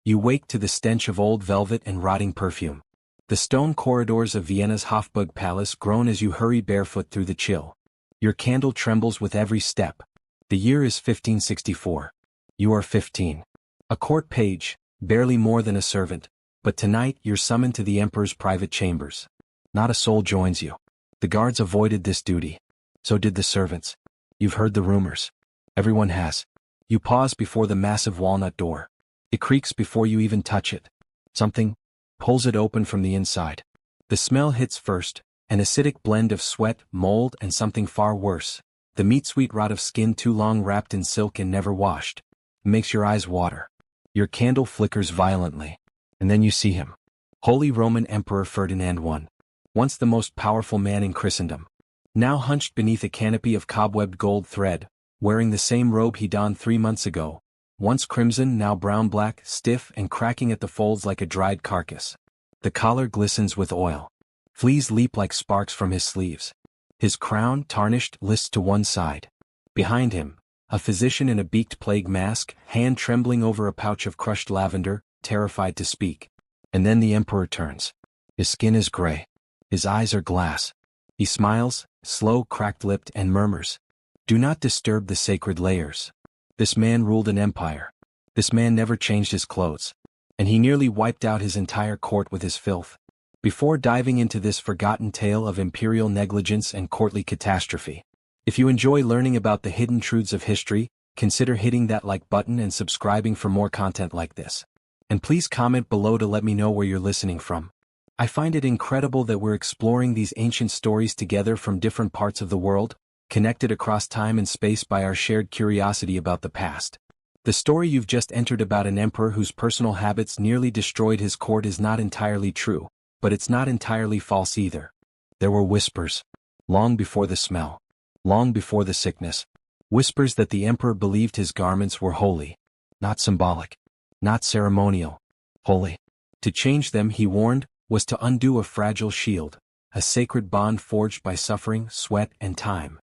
You wake to the stench of old velvet and rotting perfume. The stone corridors of Vienna's Hofburg Palace groan as you hurry barefoot through the chill. Your candle trembles with every step. The year is 1564. You are 15. A court page, barely more than a servant, but tonight you're summoned to the emperor's private chambers. Not a soul joins you. The guards avoided this duty. So did the servants. You've heard the rumors. Everyone has. You pause before the massive walnut door. It creaks before you even touch it. Something pulls it open from the inside. The smell hits first, an acidic blend of sweat, mold, and something far worse. The meat-sweet rot of skin too long wrapped in silk and never washed. It makes your eyes water. Your candle flickers violently. And then you see him. Holy Roman Emperor Ferdinand I. Once the most powerful man in Christendom. Now hunched beneath a canopy of cobwebbed gold thread, wearing the same robe he donned 3 months ago. Once crimson, now brown-black, stiff and cracking at the folds like a dried carcass. The collar glistens with oil. Fleas leap like sparks from his sleeves. His crown, tarnished, lists to one side. Behind him, a physician in a beaked plague mask, hand trembling over a pouch of crushed lavender, terrified to speak. And then the emperor turns. His skin is gray. His eyes are glass. He smiles, slow, cracked-lipped, and murmurs, "Do not disturb the sacred layers." This man ruled an empire. This man never changed his clothes. And he nearly wiped out his entire court with his filth. Before diving into this forgotten tale of imperial negligence and courtly catastrophe, if you enjoy learning about the hidden truths of history, consider hitting that like button and subscribing for more content like this. And please comment below to let me know where you're listening from. I find it incredible that we're exploring these ancient stories together from different parts of the world, connected across time and space by our shared curiosity about the past. The story you've just entered about an emperor whose personal habits nearly destroyed his court is not entirely true, but it's not entirely false either. There were whispers. Long before the smell. Long before the sickness. Whispers that the emperor believed his garments were holy. Not symbolic. Not ceremonial. Holy. To change them, he warned, was to undo a fragile shield, a sacred bond forged by suffering, sweat, and time.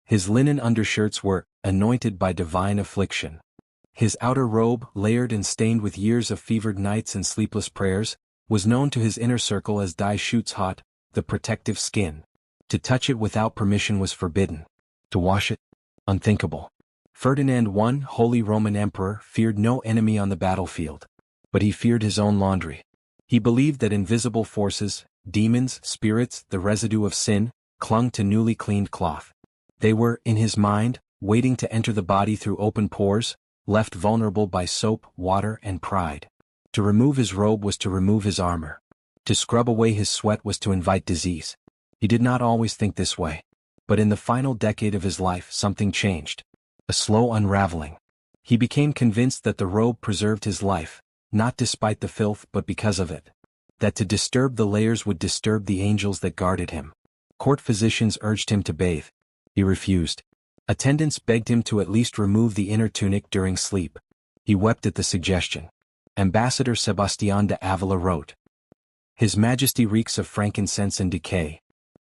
His linen undershirts were anointed by divine affliction. His outer robe, layered and stained with years of fevered nights and sleepless prayers, was known to his inner circle as Die Schutzhaut, the protective skin. To touch it without permission was forbidden. To wash it? Unthinkable. Ferdinand I, Holy Roman Emperor, feared no enemy on the battlefield. But he feared his own laundry. He believed that invisible forces, demons, spirits, the residue of sin, clung to newly cleaned cloth. They were, in his mind, waiting to enter the body through open pores, left vulnerable by soap, water, and pride. To remove his robe was to remove his armor. To scrub away his sweat was to invite disease. He did not always think this way. But in the final decade of his life, something changed. A slow unraveling. He became convinced that the robe preserved his life, not despite the filth but because of it. That to disturb the layers would disturb the angels that guarded him. Court physicians urged him to bathe. He refused. Attendants begged him to at least remove the inner tunic during sleep. He wept at the suggestion. Ambassador Sebastian de Avila wrote, "His Majesty reeks of frankincense and decay.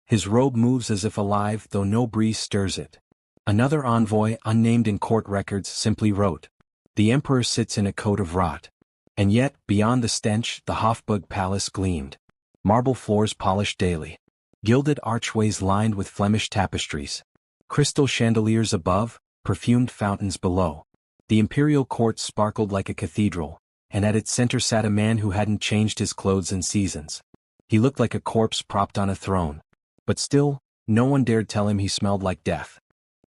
His robe moves as if alive though no breeze stirs it." Another envoy, unnamed in court records, simply wrote, "The emperor sits in a coat of rot." And yet, beyond the stench, the Hofburg Palace gleamed. Marble floors polished daily. Gilded archways lined with Flemish tapestries. Crystal chandeliers above, perfumed fountains below. The imperial court sparkled like a cathedral, and at its center sat a man who hadn't changed his clothes in seasons. He looked like a corpse propped on a throne. But still, no one dared tell him he smelled like death.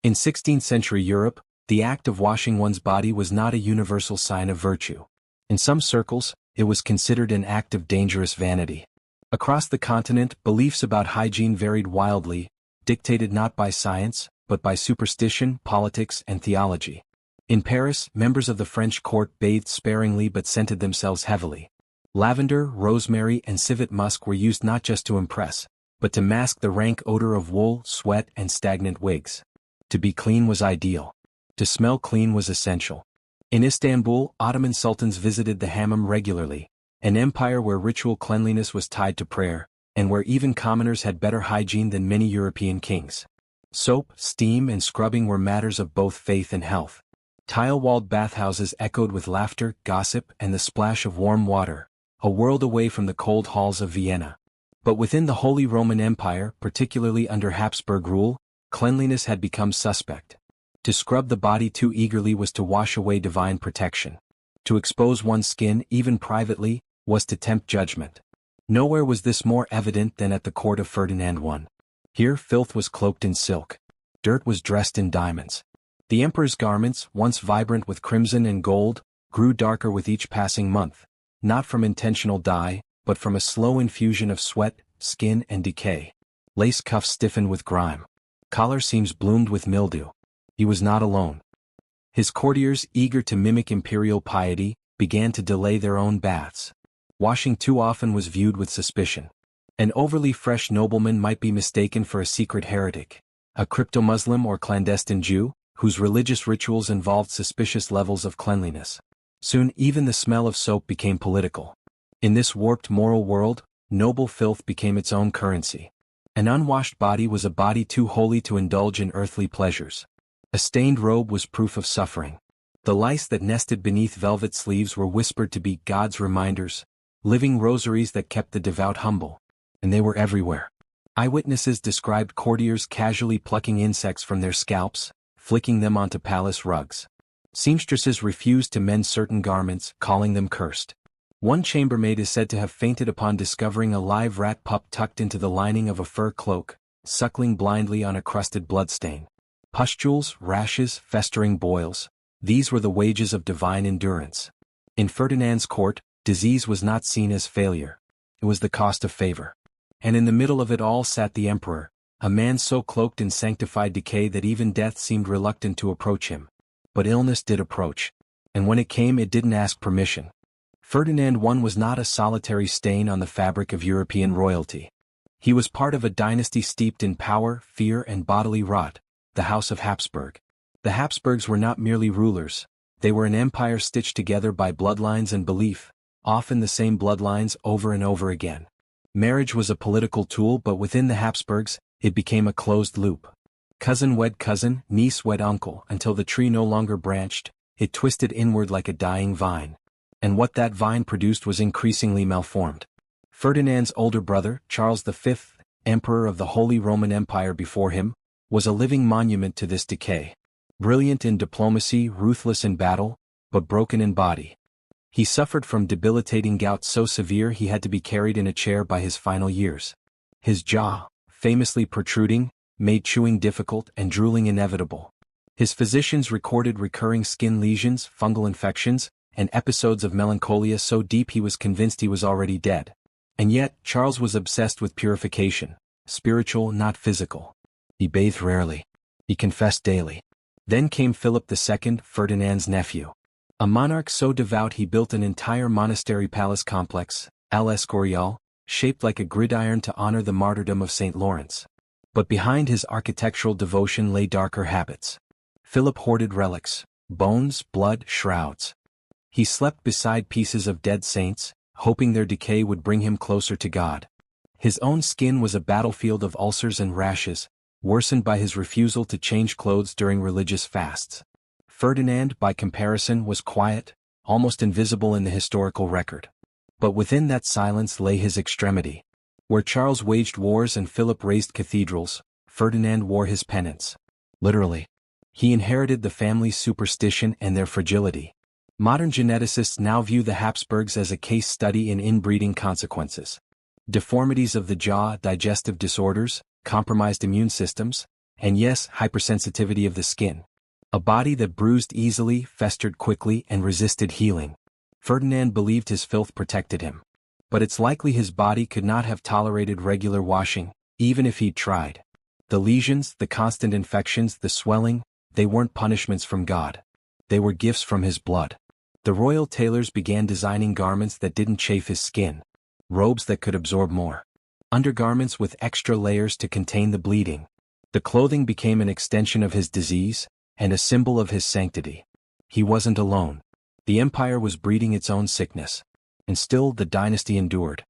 In 16th century Europe, the act of washing one's body was not a universal sign of virtue. In some circles, it was considered an act of dangerous vanity. Across the continent, beliefs about hygiene varied wildly, dictated not by science, but by superstition, politics, and theology. In Paris, members of the French court bathed sparingly but scented themselves heavily. Lavender, rosemary, and civet musk were used not just to impress, but to mask the rank odor of wool, sweat, and stagnant wigs. To be clean was ideal. To smell clean was essential. In Istanbul, Ottoman sultans visited the hammam regularly, an empire where ritual cleanliness was tied to prayer, and where even commoners had better hygiene than many European kings. Soap, steam, and scrubbing were matters of both faith and health. Tile-walled bathhouses echoed with laughter, gossip, and the splash of warm water, a world away from the cold halls of Vienna. But within the Holy Roman Empire, particularly under Habsburg rule, cleanliness had become suspect. To scrub the body too eagerly was to wash away divine protection. To expose one's skin, even privately, was to tempt judgment. Nowhere was this more evident than at the court of Ferdinand I. Here filth was cloaked in silk. Dirt was dressed in diamonds. The emperor's garments, once vibrant with crimson and gold, grew darker with each passing month, not from intentional dye, but from a slow infusion of sweat, skin, and decay. Lace cuffs stiffened with grime. Collar seams bloomed with mildew. He was not alone. His courtiers, eager to mimic imperial piety, began to delay their own baths. Washing too often was viewed with suspicion. An overly fresh nobleman might be mistaken for a secret heretic, a crypto-Muslim or clandestine Jew, whose religious rituals involved suspicious levels of cleanliness. Soon even the smell of soap became political. In this warped moral world, noble filth became its own currency. An unwashed body was a body too holy to indulge in earthly pleasures. A stained robe was proof of suffering. The lice that nested beneath velvet sleeves were whispered to be God's reminders, living rosaries that kept the devout humble. And they were everywhere. Eyewitnesses described courtiers casually plucking insects from their scalps, flicking them onto palace rugs. Seamstresses refused to mend certain garments, calling them cursed. One chambermaid is said to have fainted upon discovering a live rat pup tucked into the lining of a fur cloak, suckling blindly on a crusted bloodstain. Pustules, rashes, festering boils, these were the wages of divine endurance. In Ferdinand's court, disease was not seen as failure. It was the cost of favor. And in the middle of it all sat the emperor, a man so cloaked in sanctified decay that even death seemed reluctant to approach him. But illness did approach. And when it came, it didn't ask permission. Ferdinand I was not a solitary stain on the fabric of European royalty. He was part of a dynasty steeped in power, fear, and bodily rot, the House of Habsburg. The Habsburgs were not merely rulers, they were an empire stitched together by bloodlines and belief, often the same bloodlines over and over again. Marriage was a political tool, but within the Habsburgs, it became a closed loop. Cousin wed cousin, niece wed uncle, until the tree no longer branched, it twisted inward like a dying vine. And what that vine produced was increasingly malformed. Ferdinand's older brother, Charles V, Emperor of the Holy Roman Empire before him, was a living monument to this decay. Brilliant in diplomacy, ruthless in battle, but broken in body. He suffered from debilitating gout so severe he had to be carried in a chair by his final years. His jaw, famously protruding, made chewing difficult and drooling inevitable. His physicians recorded recurring skin lesions, fungal infections, and episodes of melancholia so deep he was convinced he was already dead. And yet, Charles was obsessed with purification, spiritual, not physical. He bathed rarely. He confessed daily. Then came Philip II, Ferdinand's nephew. A monarch so devout he built an entire monastery palace complex, Al Escorial, shaped like a gridiron to honor the martyrdom of St. Lawrence. But behind his architectural devotion lay darker habits. Philip hoarded relics, bones, blood, shrouds. He slept beside pieces of dead saints, hoping their decay would bring him closer to God. His own skin was a battlefield of ulcers and rashes, worsened by his refusal to change clothes during religious fasts. Ferdinand, by comparison, was quiet, almost invisible in the historical record. But within that silence lay his extremity. Where Charles waged wars and Philip raised cathedrals, Ferdinand wore his penance. Literally. He inherited the family's superstition and their fragility. Modern geneticists now view the Habsburgs as a case study in inbreeding consequences. Deformities of the jaw, digestive disorders, compromised immune systems, and yes, hypersensitivity of the skin. A body that bruised easily, festered quickly, and resisted healing. Ferdinand believed his filth protected him. But it's likely his body could not have tolerated regular washing, even if he'd tried. The lesions, the constant infections, the swelling, they weren't punishments from God. They were gifts from his blood. The royal tailors began designing garments that didn't chafe his skin. Robes that could absorb more. Undergarments with extra layers to contain the bleeding. The clothing became an extension of his disease, and a symbol of his sanctity. He wasn't alone. The empire was breeding its own sickness. And still the dynasty endured.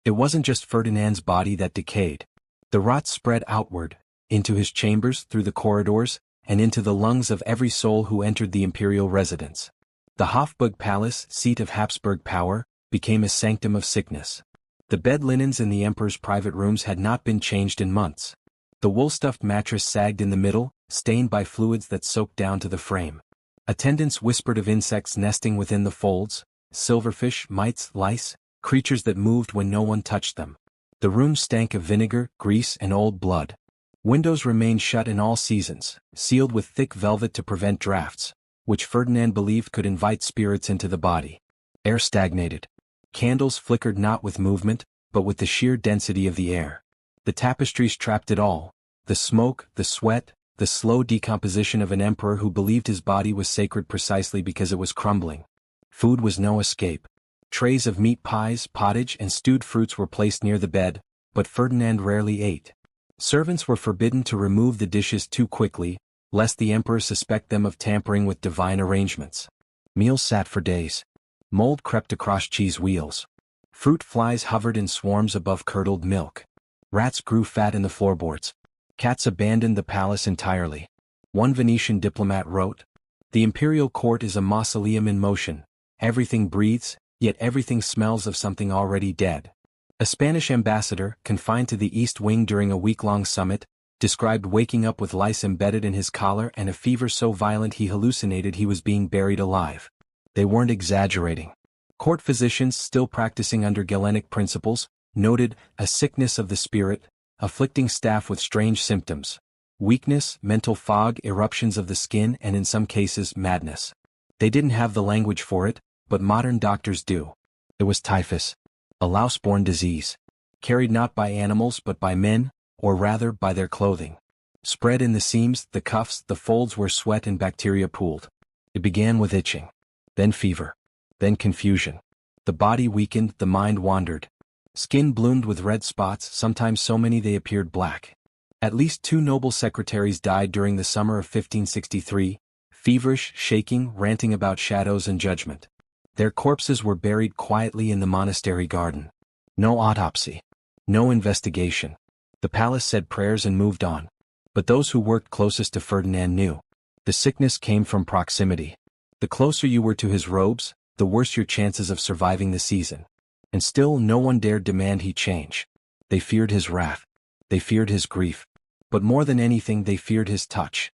It wasn't just Ferdinand's body that decayed. The rot spread outward, into his chambers, through the corridors, and into the lungs of every soul who entered the imperial residence. The Hofburg Palace, seat of Habsburg power, became a sanctum of sickness. The bed linens in the emperor's private rooms had not been changed in months. The wool-stuffed mattress sagged in the middle, stained by fluids that soaked down to the frame. Attendants whispered of insects nesting within the folds, silverfish, mites, lice, creatures that moved when no one touched them. The room stank of vinegar, grease, and old blood. Windows remained shut in all seasons, sealed with thick velvet to prevent drafts, which Ferdinand believed could invite spirits into the body. Air stagnated. Candles flickered not with movement, but with the sheer density of the air. The tapestries trapped it all: the smoke, the sweat, the slow decomposition of an emperor who believed his body was sacred precisely because it was crumbling. Food was no escape. Trays of meat pies, pottage, and stewed fruits were placed near the bed, but Ferdinand rarely ate. Servants were forbidden to remove the dishes too quickly, lest the emperor suspect them of tampering with divine arrangements. Meals sat for days. Mold crept across cheese wheels. Fruit flies hovered in swarms above curdled milk. Rats grew fat in the floorboards. Cats abandoned the palace entirely. One Venetian diplomat wrote, "The imperial court is a mausoleum in motion. Everything breathes, yet everything smells of something already dead." A Spanish ambassador, confined to the East Wing during a week-long summit, described waking up with lice embedded in his collar and a fever so violent he hallucinated he was being buried alive. They weren't exaggerating. Court physicians, still practicing under Galenic principles, noted a sickness of the spirit, afflicting staff with strange symptoms: weakness, mental fog, eruptions of the skin, and in some cases madness. They didn't have the language for it, but modern doctors do. It was typhus, a louse-borne disease, carried not by animals but by men, or rather by their clothing. Spread in the seams, the cuffs, the folds where sweat and bacteria pooled. It began with itching, then fever, then confusion. The body weakened, the mind wandered. Skin bloomed with red spots, sometimes so many they appeared black. At least 2 noble secretaries died during the summer of 1563, feverish, shaking, ranting about shadows and judgment. Their corpses were buried quietly in the monastery garden. No autopsy. No investigation. The palace said prayers and moved on. But those who worked closest to Ferdinand knew. The sickness came from proximity. The closer you were to his robes, the worse your chances of surviving the season. And still no one dared demand he change. They feared his wrath. They feared his grief. But more than anything they feared his touch.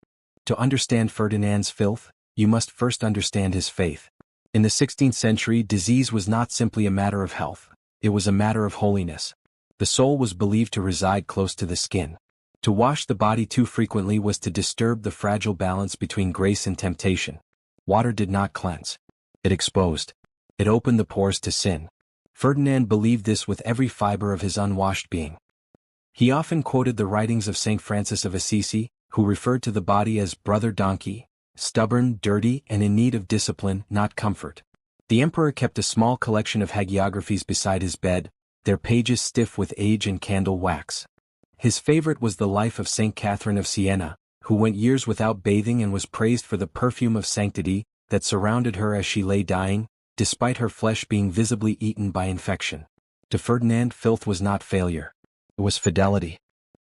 To understand Ferdinand's filth, you must first understand his faith. In the 16th century, disease was not simply a matter of health. It was a matter of holiness. The soul was believed to reside close to the skin. To wash the body too frequently was to disturb the fragile balance between grace and temptation. Water did not cleanse. It exposed. It opened the pores to sin. Ferdinand believed this with every fiber of his unwashed being. He often quoted the writings of St. Francis of Assisi, who referred to the body as brother donkey, stubborn, dirty, and in need of discipline, not comfort. The emperor kept a small collection of hagiographies beside his bed, their pages stiff with age and candle wax. His favorite was the life of St. Catherine of Siena, who went years without bathing and was praised for the perfume of sanctity that surrounded her as she lay dying, despite her flesh being visibly eaten by infection. To Ferdinand, filth was not failure. It was fidelity.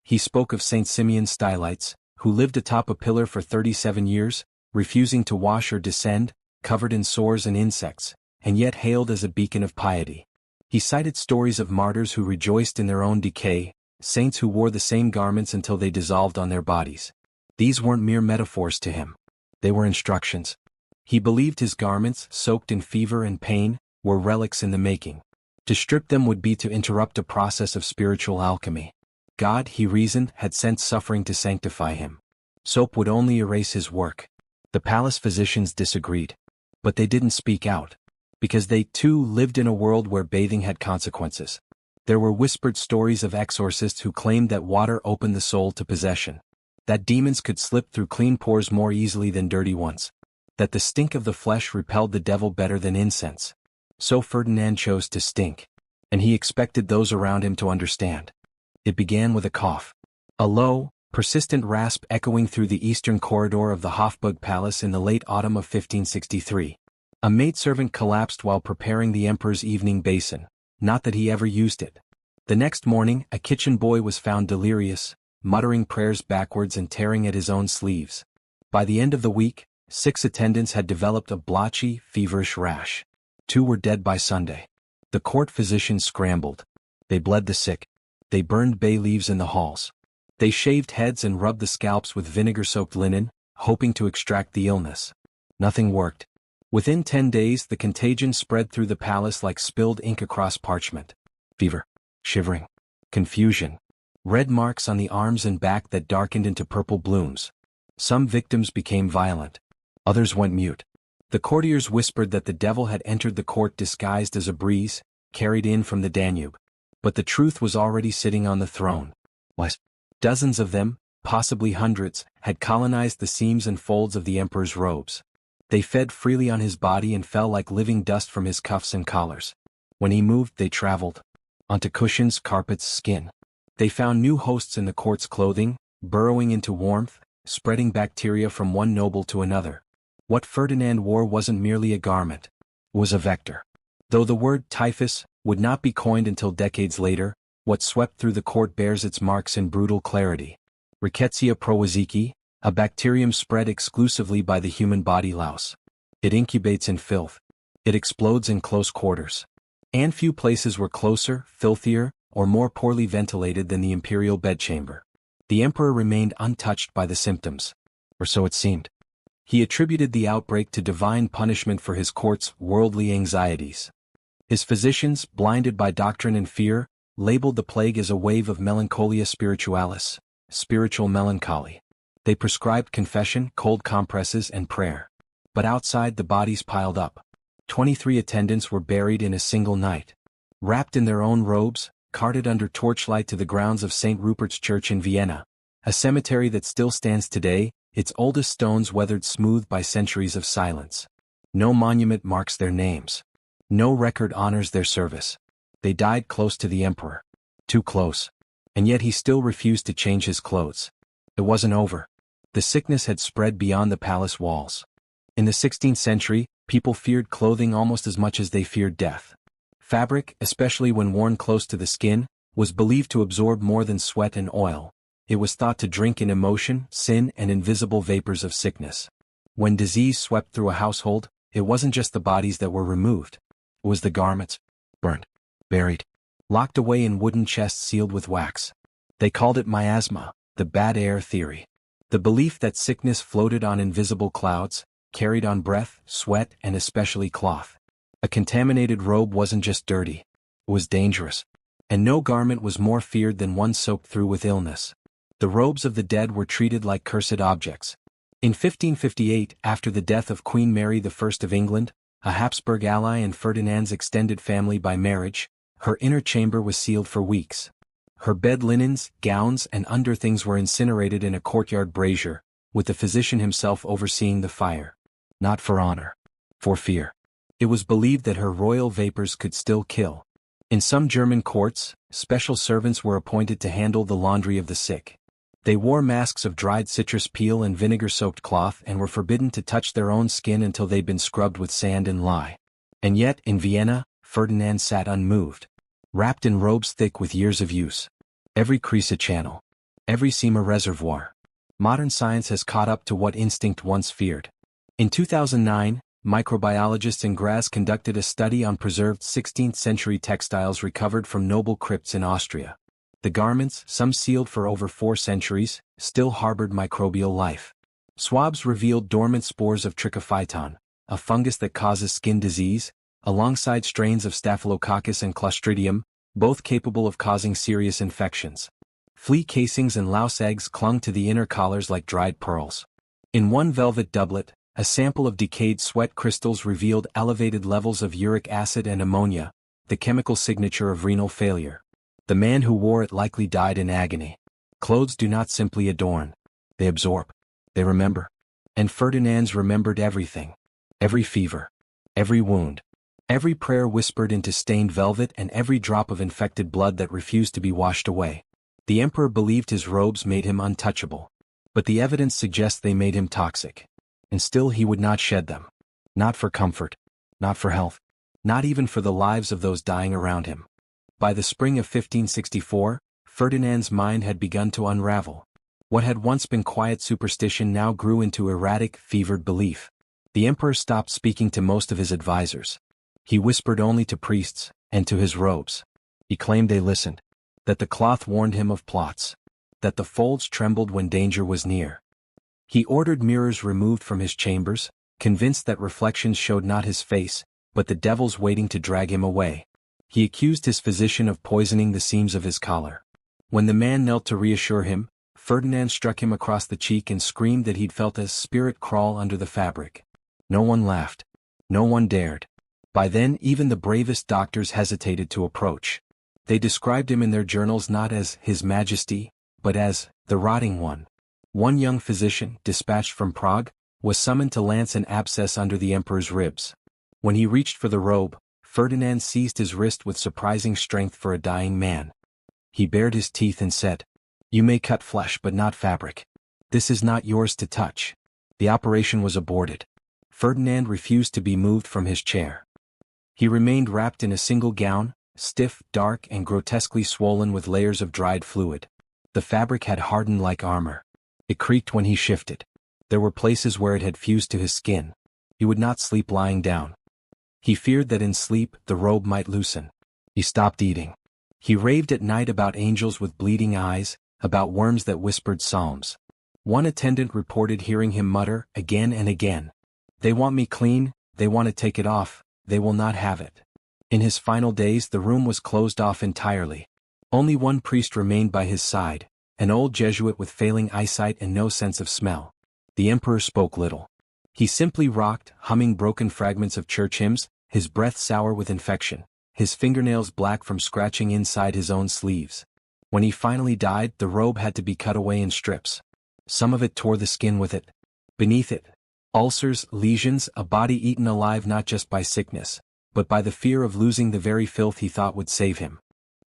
He spoke of St. Simeon Stylites, who lived atop a pillar for 37 years, refusing to wash or descend, covered in sores and insects, and yet hailed as a beacon of piety. He cited stories of martyrs who rejoiced in their own decay, saints who wore the same garments until they dissolved on their bodies. These weren't mere metaphors to him. They were instructions. He believed his garments, soaked in fever and pain, were relics in the making. To strip them would be to interrupt a process of spiritual alchemy. God, he reasoned, had sent suffering to sanctify him. Soap would only erase his work. The palace physicians disagreed. But they didn't speak out. Because they, too, lived in a world where bathing had consequences. There were whispered stories of exorcists who claimed that water opened the soul to possession. That demons could slip through clean pores more easily than dirty ones. That the stink of the flesh repelled the devil better than incense. So Ferdinand chose to stink. And he expected those around him to understand. It began with a cough. A low, persistent rasp echoing through the eastern corridor of the Hofburg Palace in the late autumn of 1563. A maidservant collapsed while preparing the emperor's evening basin, not that he ever used it. The next morning, a kitchen boy was found delirious, muttering prayers backwards and tearing at his own sleeves. By the end of the week, 6 attendants had developed a blotchy, feverish rash. 2 were dead by Sunday. The court physicians scrambled. They bled the sick. They burned bay leaves in the halls. They shaved heads and rubbed the scalps with vinegar-soaked linen, hoping to extract the illness. Nothing worked. Within 10 days, the contagion spread through the palace like spilled ink across parchment. Fever, shivering, confusion, red marks on the arms and back that darkened into purple blooms. Some victims became violent. Others went mute. The courtiers whispered that the devil had entered the court disguised as a breeze, carried in from the Danube. But the truth was already sitting on the throne. Dozens of them, possibly hundreds, had colonized the seams and folds of the emperor's robes. They fed freely on his body and fell like living dust from his cuffs and collars. When he moved, they traveled. Onto cushions, carpets, skin. They found new hosts in the court's clothing, burrowing into warmth, spreading bacteria from one noble to another. What Ferdinand wore wasn't merely a garment. It was a vector. Though the word typhus would not be coined until decades later, what swept through the court bears its marks in brutal clarity. Rickettsia prowazekii, a bacterium spread exclusively by the human body louse. It incubates in filth. It explodes in close quarters. And few places were closer, filthier, or more poorly ventilated than the imperial bedchamber. The emperor remained untouched by the symptoms. Or so it seemed. He attributed the outbreak to divine punishment for his court's worldly anxieties. His physicians, blinded by doctrine and fear, labeled the plague as a wave of melancholia spiritualis, spiritual melancholy. They prescribed confession, cold compresses, and prayer. But outside, the bodies piled up. 23 attendants were buried in a single night. Wrapped in their own robes, carted under torchlight to the grounds of St. Rupert's Church in Vienna, a cemetery that still stands today, its oldest stones weathered smooth by centuries of silence. No monument marks their names. No record honors their service. They died close to the emperor. Too close. And yet he still refused to change his clothes. It wasn't over. The sickness had spread beyond the palace walls. In the 16th century, people feared clothing almost as much as they feared death. Fabric, especially when worn close to the skin, was believed to absorb more than sweat and oil. It was thought to drink in emotion, sin, and invisible vapors of sickness. When disease swept through a household, it wasn't just the bodies that were removed. It was the garments, burned, buried, locked away in wooden chests sealed with wax. They called it miasma, the bad air theory. The belief that sickness floated on invisible clouds, carried on breath, sweat, and especially cloth. A contaminated robe wasn't just dirty. It was dangerous. And no garment was more feared than one soaked through with illness. The robes of the dead were treated like cursed objects. In 1558, after the death of Queen Mary I of England, a Habsburg ally and Ferdinand's extended family by marriage, her inner chamber was sealed for weeks. Her bed linens, gowns, and underthings were incinerated in a courtyard brazier, with the physician himself overseeing the fire. Not for honor. For fear. It was believed that her royal vapors could still kill. In some German courts, special servants were appointed to handle the laundry of the sick. They wore masks of dried citrus peel and vinegar-soaked cloth and were forbidden to touch their own skin until they'd been scrubbed with sand and lye. And yet, in Vienna, Ferdinand sat unmoved. Wrapped in robes thick with years of use. Every crease a channel. Every seam a reservoir. Modern science has caught up to what instinct once feared. In 2009, microbiologists in Graz conducted a study on preserved 16th-century textiles recovered from noble crypts in Austria. The garments, some sealed for over 4 centuries, still harbored microbial life. Swabs revealed dormant spores of trichophyton, a fungus that causes skin disease, alongside strains of Staphylococcus and Clostridium, both capable of causing serious infections. Flea casings and louse eggs clung to the inner collars like dried pearls. In one velvet doublet, a sample of decayed sweat crystals revealed elevated levels of uric acid and ammonia, the chemical signature of renal failure. The man who wore it likely died in agony. Clothes do not simply adorn. They absorb. They remember. And Ferdinand's remembered everything. Every fever. Every wound. Every prayer whispered into stained velvet and every drop of infected blood that refused to be washed away. The emperor believed his robes made him untouchable. But the evidence suggests they made him toxic. And still he would not shed them. Not for comfort. Not for health. Not even for the lives of those dying around him. By the spring of 1564, Ferdinand's mind had begun to unravel. What had once been quiet superstition now grew into erratic, fevered belief. The emperor stopped speaking to most of his advisors. He whispered only to priests, and to his robes. He claimed they listened. That the cloth warned him of plots. That the folds trembled when danger was near. He ordered mirrors removed from his chambers, convinced that reflections showed not his face, but the devils waiting to drag him away. He accused his physician of poisoning the seams of his collar. When the man knelt to reassure him, Ferdinand struck him across the cheek and screamed that he'd felt a spirit crawl under the fabric. No one laughed. No one dared. By then even the bravest doctors hesitated to approach. They described him in their journals not as His Majesty, but as the Rotting One. One young physician, dispatched from Prague, was summoned to lance an abscess under the emperor's ribs. When he reached for the robe, Ferdinand seized his wrist with surprising strength for a dying man. He bared his teeth and said, "You may cut flesh but not fabric. This is not yours to touch." The operation was aborted. Ferdinand refused to be moved from his chair. He remained wrapped in a single gown, stiff, dark, and grotesquely swollen with layers of dried fluid. The fabric had hardened like armor. It creaked when he shifted. There were places where it had fused to his skin. He would not sleep lying down. He feared that in sleep the robe might loosen. He stopped eating. He raved at night about angels with bleeding eyes, about worms that whispered psalms. One attendant reported hearing him mutter, again and again, "They want me clean, they want to take it off, they will not have it." In his final days the room was closed off entirely. Only one priest remained by his side, an old Jesuit with failing eyesight and no sense of smell. The emperor spoke little. He simply rocked, humming broken fragments of church hymns, his breath sour with infection, his fingernails black from scratching inside his own sleeves. When he finally died, the robe had to be cut away in strips. Some of it tore the skin with it. Beneath it, ulcers, lesions, a body eaten alive not just by sickness, but by the fear of losing the very filth he thought would save him.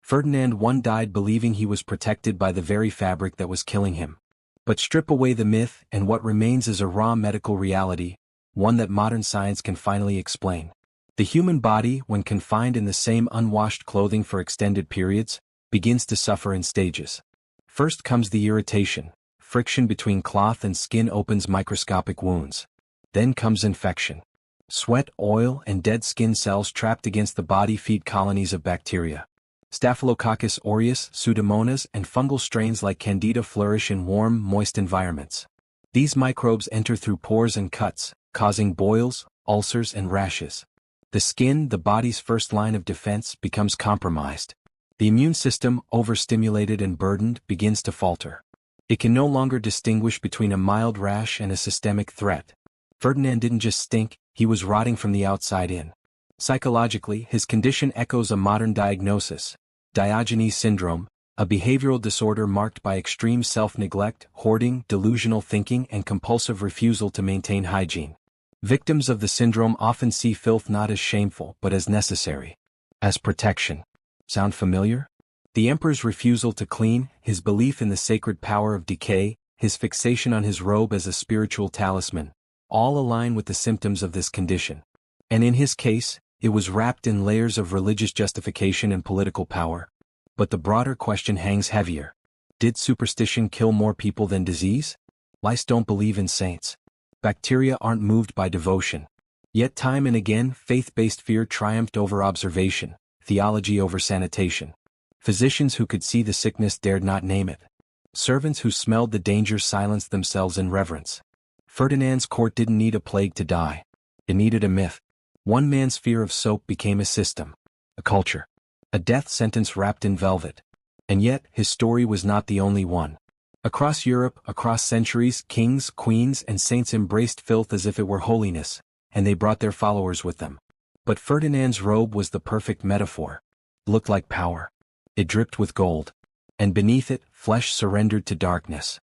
Ferdinand I died believing he was protected by the very fabric that was killing him. But strip away the myth, and what remains is a raw medical reality, one that modern science can finally explain. The human body, when confined in the same unwashed clothing for extended periods, begins to suffer in stages. First comes the irritation. Friction between cloth and skin opens microscopic wounds. Then comes infection. Sweat, oil, and dead skin cells trapped against the body feed colonies of bacteria. Staphylococcus aureus, Pseudomonas, and fungal strains like Candida flourish in warm, moist environments. These microbes enter through pores and cuts, causing boils, ulcers, and rashes. The skin, the body's first line of defense, becomes compromised. The immune system, overstimulated and burdened, begins to falter. It can no longer distinguish between a mild rash and a systemic threat. Ferdinand didn't just stink, he was rotting from the outside in. Psychologically, his condition echoes a modern diagnosis, Diogenes syndrome, a behavioral disorder marked by extreme self-neglect, hoarding, delusional thinking, and compulsive refusal to maintain hygiene. Victims of the syndrome often see filth not as shameful but as necessary. As protection. Sound familiar? The emperor's refusal to clean, his belief in the sacred power of decay, his fixation on his robe as a spiritual talisman, all align with the symptoms of this condition. And in his case, it was wrapped in layers of religious justification and political power. But the broader question hangs heavier. Did superstition kill more people than disease? Lice don't believe in saints. Bacteria aren't moved by devotion. Yet time and again, faith-based fear triumphed over observation, theology over sanitation. Physicians who could see the sickness dared not name it. Servants who smelled the danger silenced themselves in reverence. Ferdinand's court didn't need a plague to die. It needed a myth. One man's fear of soap became a system, a culture, a death sentence wrapped in velvet. And yet, his story was not the only one. Across Europe, across centuries, kings, queens, and saints embraced filth as if it were holiness, and they brought their followers with them. But Ferdinand's robe was the perfect metaphor. It looked like power. It dripped with gold. And beneath it, flesh surrendered to darkness.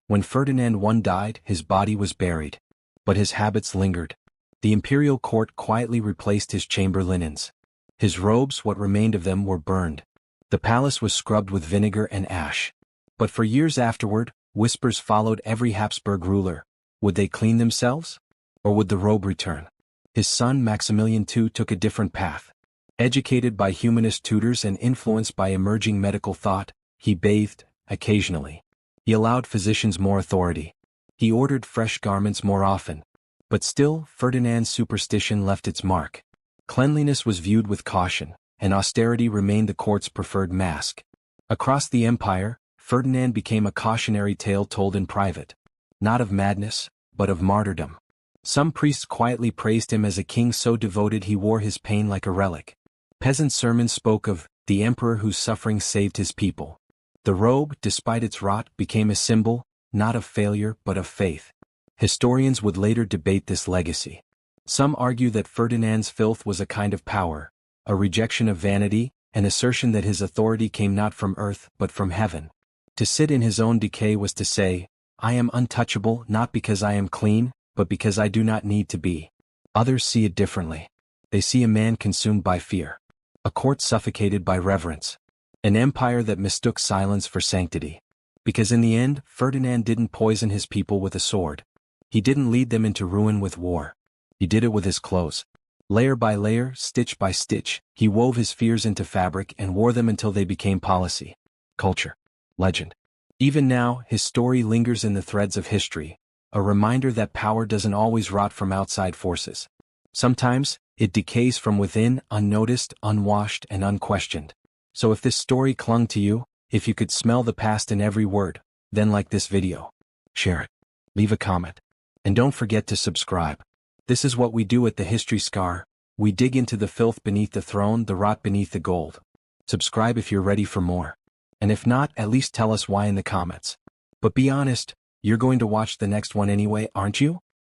When Ferdinand I died, his body was buried. But his habits lingered. The imperial court quietly replaced his chamber linens. His robes, what remained of them, were burned. The palace was scrubbed with vinegar and ash. But for years afterward, whispers followed every Habsburg ruler. Would they clean themselves? Or would the robe return? His son Maximilian II took a different path. Educated by humanist tutors and influenced by emerging medical thought, he bathed, occasionally. He allowed physicians more authority. He ordered fresh garments more often. But still, Ferdinand's superstition left its mark. Cleanliness was viewed with caution, and austerity remained the court's preferred mask. Across the empire, Ferdinand became a cautionary tale told in private. Not of madness, but of martyrdom. Some priests quietly praised him as a king so devoted he wore his pain like a relic. Peasant sermons spoke of the emperor whose suffering saved his people. The robe, despite its rot, became a symbol, not of failure but of faith. Historians would later debate this legacy. Some argue that Ferdinand's filth was a kind of power, a rejection of vanity, an assertion that his authority came not from earth but from heaven. To sit in his own decay was to say, I am untouchable not because I am clean, but because I do not need to be. Others see it differently. They see a man consumed by fear. A court suffocated by reverence. An empire that mistook silence for sanctity. Because in the end, Ferdinand didn't poison his people with a sword. He didn't lead them into ruin with war. He did it with his clothes. Layer by layer, stitch by stitch, he wove his fears into fabric and wore them until they became policy, culture, legend. Even now, his story lingers in the threads of history, a reminder that power doesn't always rot from outside forces. Sometimes, it decays from within, unnoticed, unwashed, and unquestioned. So if this story clung to you, if you could smell the past in every word, then like this video. Share it. Leave a comment. And don't forget to subscribe. This is what we do at the History Scar. We dig into the filth beneath the throne, the rot beneath the gold. Subscribe if you're ready for more. And if not, at least tell us why in the comments. But be honest, you're going to watch the next one anyway, aren't you?